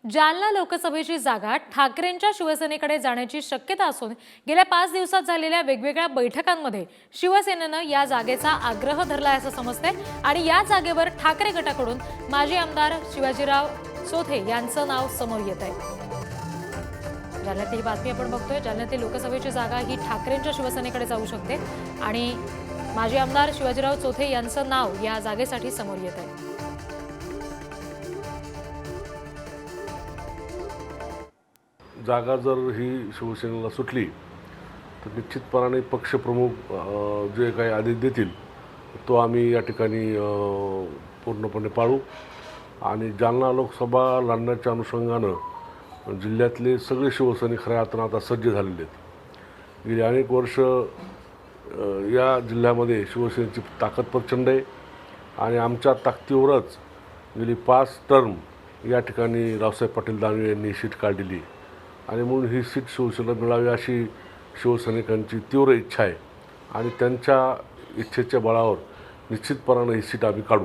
जालना लोकसभेची जागा ठाकरेंच्या शिवसेनेकडे जाण्याची शक्यता असून गेल्या 5 दिवसात झालेल्या वेगवेगळ्या बैठकांमध्ये शिवसेनेनं या जागेचा आग्रह धरला असं समजतंय आणि या जागेवर ठाकरे गटाकडून माजी आमदार शिवाजीराव चोथे यांचं नाव समोर येत आहे। जालन्यातील ही बातमी आपण बघतोय। जालन्यातील लोकसभेची जागा ही ठाकरेंच्या शिवसेनेकडे जाऊ शकते आणि माजी आमदार शिवाजीराव चोथे यांचं नाव या जागेसाठी समोर येत आहे। जागा जर ही शिवसेनेला सुटली तर निश्चितपणाने पक्षप्रमुख जे काही आदेश देतील तो आम्ही या ठिकाणी पूर्णपणे पाळू आणि जालना लोकसभा लढण्याच्या अनुषंगानं जिल्ह्यातले सगळे शिवसैनिक खऱ्या अर्थानं आता सज्ज झालेले आहेत। गेली अनेक वर्ष या जिल्ह्यामध्ये शिवसेनेची ताकद प्रचंड आहे आणि आमच्या ताकदीवरच गेली 5 टर्म या ठिकाणी रावसाहेब पाटील दानवे यांनी सीट काढलेली आणि म्हणून ही सीट शिवसेनेला मिळावी अशी शिवसैनिकांची तीव्र इच्छा आहे आणि त्यांच्या इच्छेच्या बळावर निश्चितपणाने ही सीट आम्ही काढू।